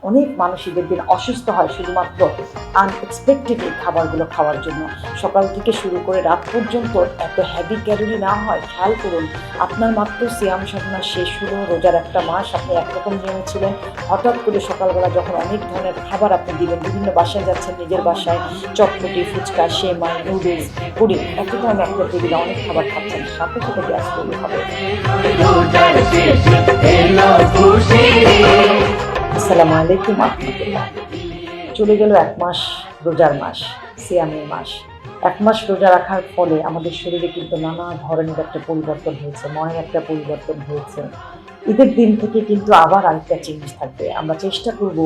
অনেক মানুষ ঈদের দিন অসুস্থ হয় শুধুমাত্র আনএক্সপেক্টেড এই খাবারগুলো খাওয়ার জন্য। সকাল থেকে শুরু করে রাত পর্যন্ত এত হেভি ক্যালোরি না হয়। খেয়াল করুন, আপনার মাত্র সিয়াম সাধনা শেষ হলো, রোজার একটা মাস আপনি একরকম নিয়মে ছিলেন, হঠাৎ করে সকালবেলা যখন অনেক ধরনের খাবার আপনি দিবেন, বিভিন্ন বাসায় যাচ্ছেন, নিজের বাসায় চটপটি, ফুচকা, সেমাই, নুডলস, পুডিং, একটা টাইমে একটা টেবিলে অনেক খাবার খাচ্ছেন, সাথে সাথে গ্যাস তৈরি হবে। আসসালামু আলাইকুম রহমতুল্লাহ। চলে গেল এক মাস, রোজার মাস, সিয়ামের মাস। এক মাস রোজা রাখার ফলে আমাদের শরীরে কিন্তু নানা ধরনের একটা পরিবর্তন হয়েছে, মনের একটা পরিবর্তন হয়েছে। ঈদের দিন থেকে কিন্তু আবার আরেকটা চেঞ্জ থাকবে। আমরা চেষ্টা করব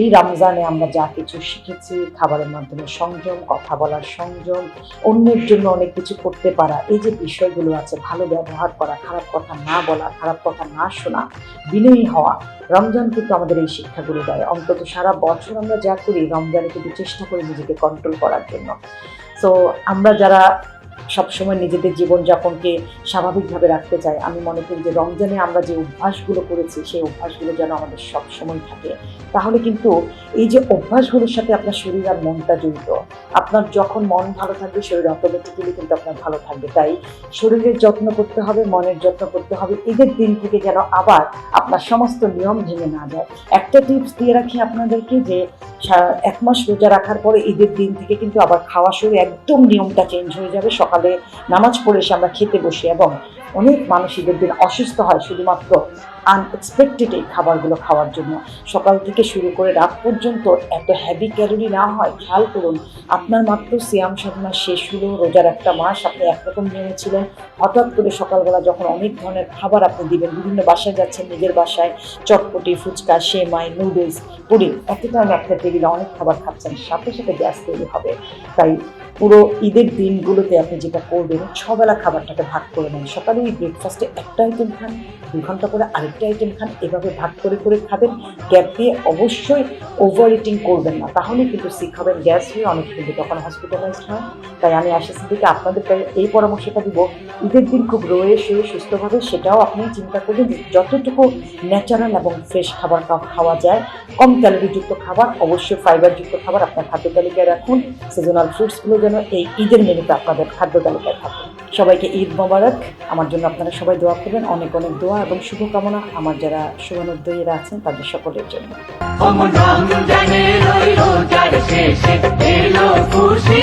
এই রমজানে আমরা যা কিছু শিখেছি, খাবারের মাধ্যমে সংযম, কথা বলার সংযম, অন্যের জন্য অনেক কিছু করতে পারা, এই যে বিষয়গুলো আছে, ভালো ব্যবহার করা, খারাপ কথা না বলা, খারাপ কথা না শোনা, বিনয়ী হওয়া, রমজান কিন্তু আমাদের এই শিক্ষাগুলো দেয়। অন্তত সারা বছর আমরা যা করি, রমজানে কিন্তু চেষ্টা করি নিজেকে কন্ট্রোল করার জন্য। সো আমরা যারা সবসময় নিজেদের জীবনযাপনকে স্বাভাবিকভাবে রাখতে চাই, আমি মনে করি যে রমজানে আমরা যে অভ্যাসগুলো করেছি সেই অভ্যাসগুলো যেন আমাদের সবসময় থাকে। তাহলে কিন্তু এই যে অভ্যাসগুলোর সাথে আপনার শরীর আর মনটা জড়িত। আপনার যখন মন ভালো থাকবে, শরীর অটোমেটিক্যালি কিন্তু আপনার ভালো থাকবে। তাই শরীরের যত্ন করতে হবে, মনের যত্ন করতে হবে। ঈদের দিন থেকে যেন আবার আপনার সমস্ত নিয়ম ভেঙে না যায়। একটা টিপস দিয়ে রাখি আপনাদেরকে, যে এক মাস রোজা রাখার পরে ঈদের দিন থেকে কিন্তু আবার খাওয়া শুরু, একদম নিয়মটা চেঞ্জ হয়ে যাবে। সকালে নামাজ পড়ে এসে আমরা খেতে বসি, এবং অনেক মানুষ ঈদের দিন অসুস্থ হয় শুধুমাত্র আনএক্সপেক্টেড এই খাবারগুলো খাওয়ার জন্য। সকাল থেকে শুরু করে রাত পর্যন্ত এত হেভি ক্যালোরি না হয়। খেয়াল করুন, আপনার মাত্র সিয়াম সাধনা শেষ হলো, রোজার একটা মাস আপনি একরকম নিয়মে ছিলেন, হঠাৎ করে সকালবেলা যখন অনেক ধরনের খাবার আপনি দিবেন, বিভিন্ন বাসায় যাচ্ছেন, নিজের বাসায় চটপটি, ফুচকা, সেমাই, নুডলস, পুডিং, একটা টাইমে একটা টেবিলে অনেক খাবার খাচ্ছেন, সাথে সাথে গ্যাস তৈরি হবে। তাই পুরো ঈদের দিনগুলোতে আপনি যেটা করবেন, ছবেলা খাবারটাকে ভাগ করে নেন। সকালে ওই ব্রেকফাস্টে একটা আইটেম খান, 2 ঘন্টা করে আরেকটা আইটেম খান, এভাবে ভাগ করে করে খাবেন। গ্যাপ দিয়ে অবশ্যই ওভার ইটিং করবেন না, তাহলে কিন্তু সিক হবেন, গ্যাস হয়ে অনেক কিন্তু তখন হসপিটালাইজড হয়। তাই আমি আশাসী থেকে আপনাদের এই পরামর্শটা দিব, ঈদের দিন খুব রয়ে শুয়ে সুস্থভাবে, সেটাও আপনি চিন্তা করবেন যে যতটুকু ন্যাচারাল এবং ফ্রেশ খাবার খাওয়া যায়, কম ক্যালোরিযুক্ত খাবার, অবশ্যই ফাইবারযুক্ত খাবার আপনার খাদ্য তালিকায় রাখুন। সিজনাল ফ্রুটসগুলো যেন এই ঈদের মেনুতে আপনাদের খাদ্য তালিকায় থাকে। সবাইকে ঈদ মোবারক। আমার জন্য আপনারা সবাই দোয়া করবেন, অনেক অনেক দোয়া এবং শুভকামনা আমার যারা শুভানুদ্দয়ীরা আছেন তাদের সকলের জন্য। খুশি